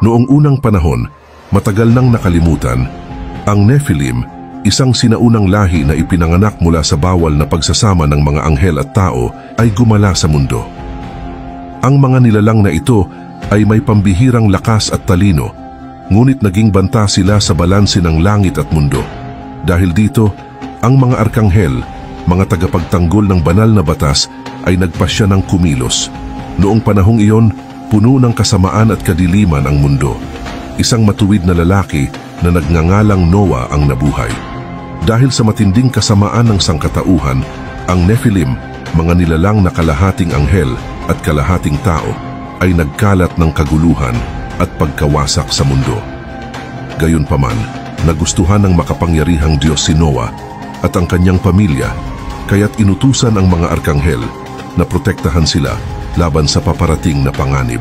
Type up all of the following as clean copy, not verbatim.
Noong unang panahon, matagal nang nakalimutan, ang Nephilim, isang sinaunang lahi na ipinanganak mula sa bawal na pagsasama ng mga anghel at tao, ay gumala sa mundo. Ang mga nilalang na ito ay may pambihirang lakas at talino, ngunit naging banta sila sa balanse ng langit at mundo. Dahil dito, ang mga arkanghel, mga tagapagtanggol ng banal na batas, ay nagpasya ng kumilos. Noong panahong iyon, puno ng kasamaan at kadiliman ang mundo. Isang matuwid na lalaki na nagngangalang Noah ang nabuhay. Dahil sa matinding kasamaan ng sangkatauhan, ang Nephilim, mga nilalang na kalahating anghel at kalahating tao, ay nagkalat ng kaguluhan at pagkawasak sa mundo. Gayunpaman, nagustuhan ng makapangyarihang Diyos si Noah at ang kanyang pamilya, kaya't inutusan ang mga arkanghel na protektahan sila laban sa paparating na panganib.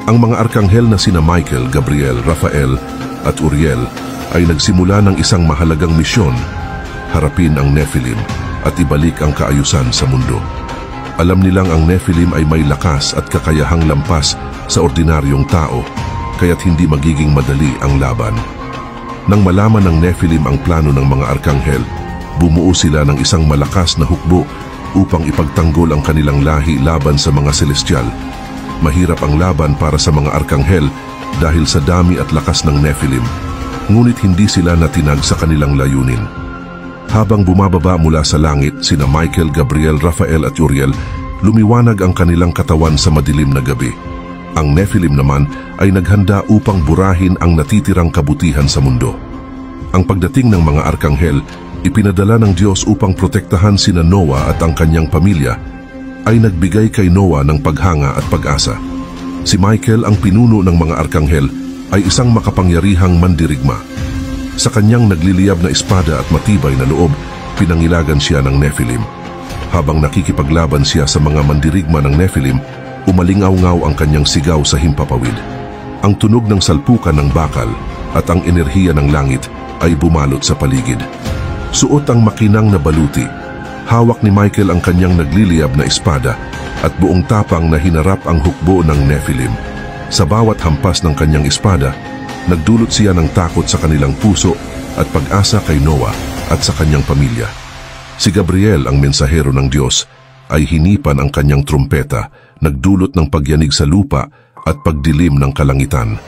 Ang mga arkanghel na sina Michael, Gabriel, Raphael at Uriel ay nagsimula ng isang mahalagang misyon, harapin ang Nephilim at ibalik ang kaayusan sa mundo. Alam nilang ang Nephilim ay may lakas at kakayahang lampas sa ordinaryong tao, kaya't hindi magiging madali ang laban. Nang malaman ng Nephilim ang plano ng mga arkanghel, bumuo sila ng isang malakas na hukbo upang ipagtanggol ang kanilang lahi laban sa mga celestial. Mahirap ang laban para sa mga arkanghel dahil sa dami at lakas ng Nephilim, ngunit hindi sila natinag sa kanilang layunin. Habang bumababa mula sa langit sina Michael, Gabriel, Raphael at Uriel, lumiwanag ang kanilang katawan sa madilim na gabi. Ang Nephilim naman ay naghanda upang burahin ang natitirang kabutihan sa mundo. Ang pagdating ng mga arkanghel, ipinadala ng Diyos upang protektahan sina Noah at ang kanyang pamilya, ay nagbigay kay Noah ng paghanga at pag-asa. Si Michael, ang pinuno ng mga arkanghel, ay isang makapangyarihang mandirigma. Sa kanyang nagliliyab na espada at matibay na loob, pinangilagan siya ng Nephilim. Habang nakikipaglaban siya sa mga mandirigma ng Nephilim, umalingaw-ngaw ang kanyang sigaw sa himpapawid. Ang tunog ng salpukan ng bakal at ang enerhiya ng langit ay bumalot sa paligid. Suot ang makinang na baluti, hawak ni Michael ang kanyang nagliliyab na espada at buong tapang na hinarap ang hukbo ng Nephilim. Sa bawat hampas ng kanyang espada, nagdulot siya ng takot sa kanilang puso at pag-asa kay Noah at sa kanyang pamilya. Si Gabriel, ang mensahero ng Diyos, ay hinipan ang kanyang trumpeta, nagdulot ng pagyanig sa lupa at pagdilim ng kalangitan.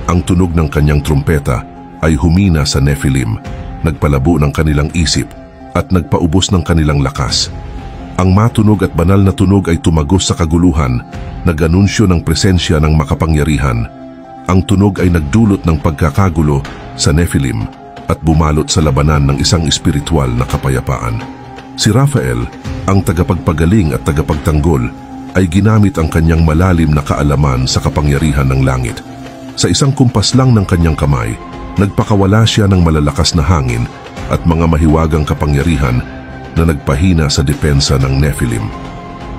Ang tunog ng kanyang trumpeta ay humina sa Nephilim, nagpalabo ng kanilang isip at nagpaubos ng kanilang lakas. Ang matunog at banal na tunog ay tumagos sa kaguluhan, nag-anunsyo ng presensya ng makapangyarihan. Ang tunog ay nagdulot ng pagkakagulo sa Nephilim at bumalot sa labanan ng isang espiritual na kapayapaan. Si Raphael, ang tagapagpagaling at tagapagtanggol, ay ginamit ang kanyang malalim na kaalaman sa kapangyarihan ng langit. Sa isang kumpas lang ng kanyang kamay, nagpakawala siya ng malalakas na hangin at mga mahiwagang kapangyarihan na nagpahina sa depensa ng Nephilim.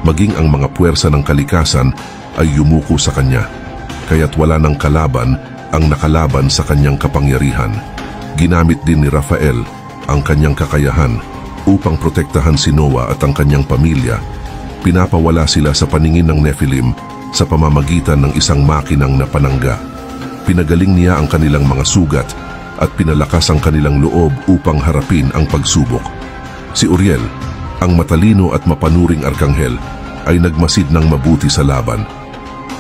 Maging ang mga puwersa ng kalikasan ay yumuko sa kanya, kaya't wala ng kalaban ang nakalaban sa kanyang kapangyarihan. Ginamit din ni Raphael ang kanyang kakayahan upang protektahan si Noah at ang kanyang pamilya. Pinapawala sila sa paningin ng Nephilim sa pamamagitan ng isang makinang na panangga. Pinagaling niya ang kanilang mga sugat at pinalakas ang kanilang loob upang harapin ang pagsubok. Si Uriel, ang matalino at mapanuring arkanghel, ay nagmasid ng mabuti sa laban.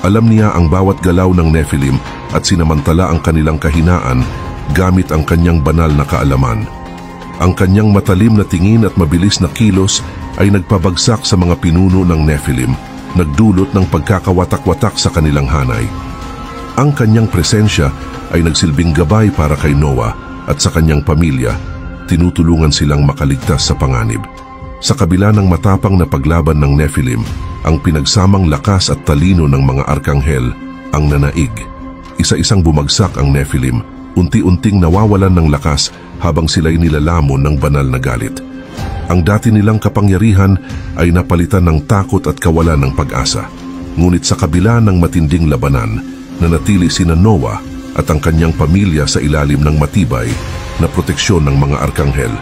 Alam niya ang bawat galaw ng Nephilim at sinamantala ang kanilang kahinaan gamit ang kanyang banal na kaalaman. Ang kanyang matalim na tingin at mabilis na kilos ay nagpabagsak sa mga pinuno ng Nephilim, nagdulot ng pagkakawatak-watak sa kanilang hanay. Ang kanyang presensya ay nagsilbing gabay para kay Noah at sa kanyang pamilya, tinutulungan silang makaligtas sa panganib. Sa kabila ng matapang na paglaban ng Nephilim, ang pinagsamang lakas at talino ng mga arkanghel ang nanaig. Isa-isang bumagsak ang Nephilim, unti-unting nawawalan ng lakas habang sila'y nilalamon ng banal na galit. Ang dati nilang kapangyarihan ay napalitan ng takot at kawalan ng pag-asa. Ngunit sa kabila ng matinding labanan, nanatili sina Noah at ang kanyang pamilya sa ilalim ng matibay na proteksyon ng mga arkanghel,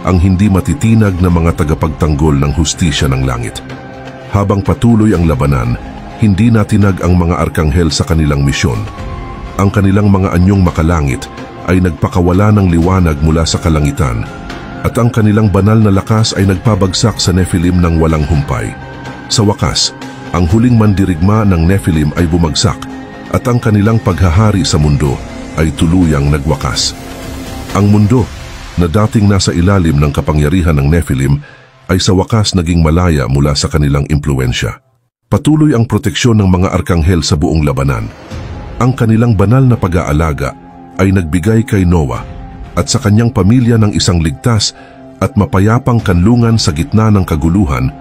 ang hindi matitinag na mga tagapagtanggol ng hustisya ng langit. Habang patuloy ang labanan, hindi natinag ang mga arkanghel sa kanilang misyon. Ang kanilang mga anyong makalangit ay nagpakawala ng liwanag mula sa kalangitan at ang kanilang banal na lakas ay nagpabagsak sa Nephilim ng walang humpay. Sa wakas, ang huling mandirigma ng Nephilim ay bumagsak at ang kanilang paghahari sa mundo ay tuluyang nagwakas. Ang mundo na dating nasa ilalim ng kapangyarihan ng Nephilim ay sa wakas naging malaya mula sa kanilang impluensya. Patuloy ang proteksyon ng mga arkanghel sa buong labanan. Ang kanilang banal na pag-aalaga ay nagbigay kay Noah at sa kanyang pamilya ng isang ligtas at mapayapang kanlungan sa gitna ng kaguluhan.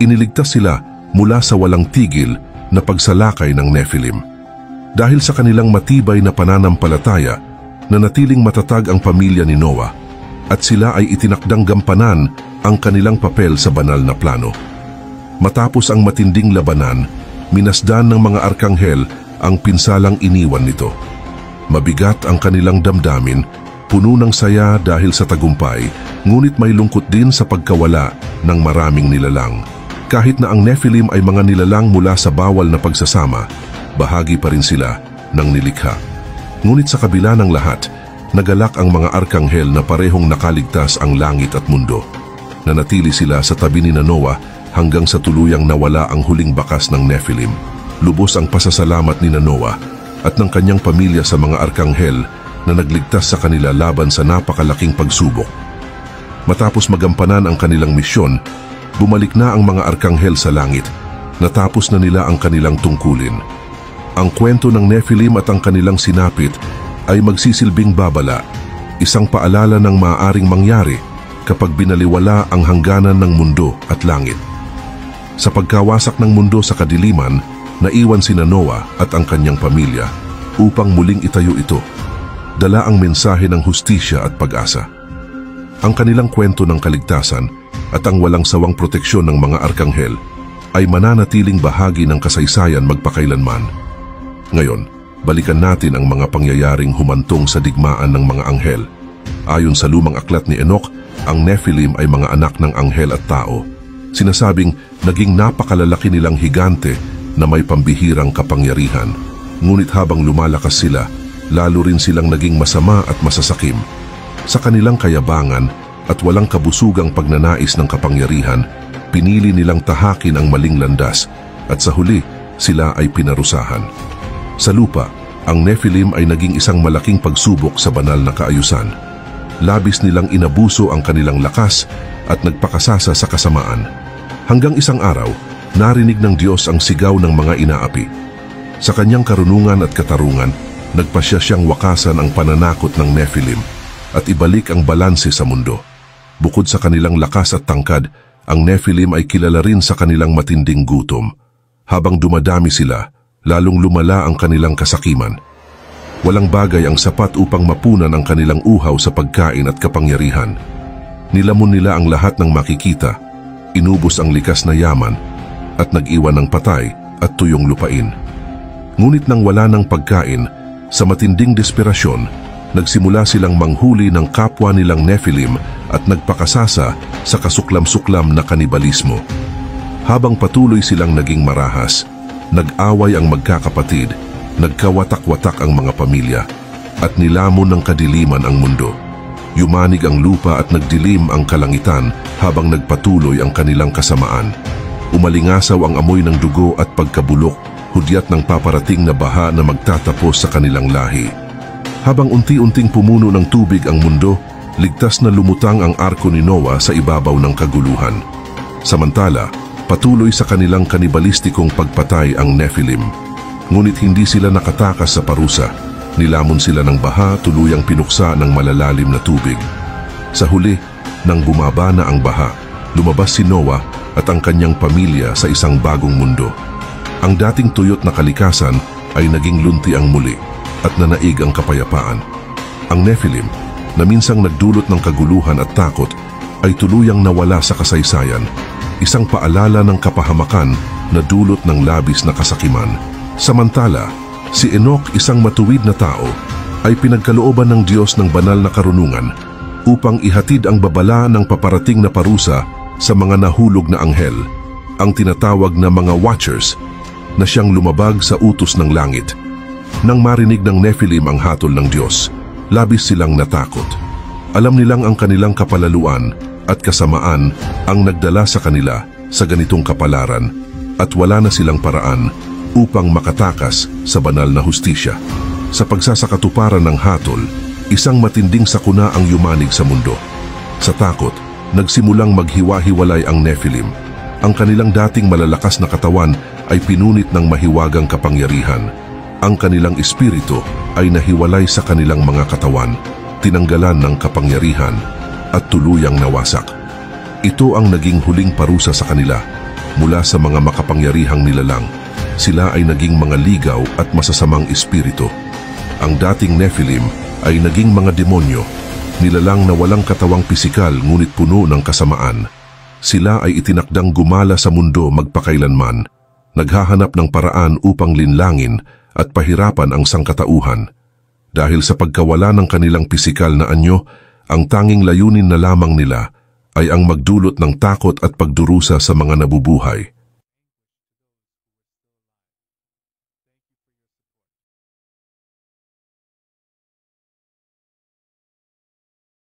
Iniligtas sila mula sa walang tigil na pagsalakay ng Nephilim. Dahil sa kanilang matibay na pananampalataya, nanatiling matatag ang pamilya ni Noah at sila ay itinakdang gampanan ang kanilang papel sa banal na plano. Matapos ang matinding labanan, minasdan ng mga arkanghel ang pinsalang iniwan nito. Mabigat ang kanilang damdamin, puno ng saya dahil sa tagumpay, ngunit may lungkot din sa pagkawala ng maraming nilalang. Kahit na ang Nephilim ay mga nilalang mula sa bawal na pagsasama, bahagi pa rin sila ng nilikha. Ngunit sa kabila ng lahat, nagalak ang mga arkanghel na parehong nakaligtas ang langit at mundo. Nanatili sila sa tabi ni Noah hanggang sa tuluyang nawala ang huling bakas ng Nephilim. Lubos ang pasasalamat ni Noah at ng kanyang pamilya sa mga arkanghel na nagligtas sa kanila laban sa napakalaking pagsubok. Matapos magampanan ang kanilang misyon, bumalik na ang mga arkanghel sa langit. Natapos na nila ang kanilang tungkulin. Ang kwento ng Nephilim at ang kanilang sinapit ay magsisilbing babala, isang paalala ng maaaring mangyari kapag binaliwala ang hangganan ng mundo at langit. Sa pagkawasak ng mundo sa kadiliman, naiwan si Noah at ang kanyang pamilya upang muling itayo ito. Dala ang mensahe ng hustisya at pag-asa. Ang kanilang kwento ng kaligtasan at ang walang sawang proteksyon ng mga arkanghel ay mananatiling bahagi ng kasaysayan magpakailanman. Ngayon, balikan natin ang mga pangyayaring humantong sa digmaan ng mga anghel. Ayon sa lumang aklat ni Enoch, ang Nephilim ay mga anak ng anghel at tao. Sinasabing naging napakalalaki nilang higante na may pambihirang kapangyarihan. Ngunit habang lumalakas sila, lalo rin silang naging masama at masasakim. Sa kanilang kayabangan at walang kabusugang pagnanais ng kapangyarihan, pinili nilang tahakin ang maling landas at sa huli, sila ay pinarusahan. Sa lupa, ang Nephilim ay naging isang malaking pagsubok sa banal na kaayusan. Labis nilang inabuso ang kanilang lakas at nagpakasasa sa kasamaan. Hanggang isang araw, narinig ng Diyos ang sigaw ng mga inaapi. Sa kanyang karunungan at katarungan, nagpasya siyang wakasan ang pananakot ng Nephilim at ibalik ang balanse sa mundo. Bukod sa kanilang lakas at tangkad, ang Nephilim ay kilala rin sa kanilang matinding gutom. Habang dumadami sila, lalong lumala ang kanilang kasakiman. Walang bagay ang sapat upang mapunan ang kanilang uhaw sa pagkain at kapangyarihan. Nilamon nila ang lahat ng makikita, inubos ang likas na yaman, at nag-iwan ng patay at tuyong lupain. Ngunit nang wala ng pagkain, sa matinding desperasyon, nagsimula silang manghuli ng kapwa nilang Nephilim at nagpakasasa sa kasuklam-suklam na kanibalismo. Habang patuloy silang naging marahas, nag-away ang magkakapatid, nagkawatak-watak ang mga pamilya, at nilamon ng kadiliman ang mundo. Yumanig ang lupa at nagdilim ang kalangitan habang nagpatuloy ang kanilang kasamaan. Umalingasaw ang amoy ng dugo at pagkabulok, hudyat ng paparating na baha na magtatapos sa kanilang lahi. Habang unti-unting pumuno ng tubig ang mundo, ligtas na lumutang ang arko ni Noah sa ibabaw ng kaguluhan. Samantala, patuloy sa kanilang kanibalistikong pagpatay ang Nephilim. Ngunit hindi sila nakatakas sa parusa. Nilamon sila ng baha, tuluyang pinuksa ng malalalim na tubig. Sa huli, nang bumaba na ang baha, lumabas si Noah at ang kanyang pamilya sa isang bagong mundo. Ang dating tuyot na kalikasan ay naging luntiang muli at nanaig ang kapayapaan. Ang Nephilim, na minsang nagdulot ng kaguluhan at takot, ay tuluyang nawala sa kasaysayan, isang paalala ng kapahamakan na dulot ng labis na kasakiman. Samantala, si Enoch, isang matuwid na tao, ay pinagkalooban ng Diyos ng banal na karunungan upang ihatid ang babala ng paparating na parusa sa mga nahulog na anghel, ang tinatawag na mga watchers, na siyang lumabag sa utos ng langit. Nang marinig ng Nephilim ang hatol ng Diyos, labis silang natakot. Alam nilang ang kanilang kapalaluan at kasamaan ang nagdala sa kanila sa ganitong kapalaran at wala na silang paraan upang makatakas sa banal na hustisya. Sa pagsasakatuparan ng hatol, isang matinding sakuna ang yumanig sa mundo. Sa takot, nagsimulang maghiwa-hiwalay ang Nephilim. Ang kanilang dating malalakas na katawan ay pinunit ng mahiwagang kapangyarihan. Ang kanilang espiritu ay nahiwalay sa kanilang mga katawan, tinanggalan ng kapangyarihan at tuluyang nawasak. Ito ang naging huling parusa sa kanila mula sa mga makapangyarihang nilalang. Sila ay naging mga ligaw at masasamang espiritu. Ang dating Nephilim ay naging mga demonyo, nilalang na walang katawang pisikal ngunit puno ng kasamaan. Sila ay itinakdang gumala sa mundo magpakailanman, naghahanap ng paraan upang linlangin at pahirapan ang sangkatauhan. Dahil sa pagkawala ng kanilang pisikal na anyo, ang tanging layunin na lamang nila ay ang magdulot ng takot at pagdurusa sa mga nabubuhay.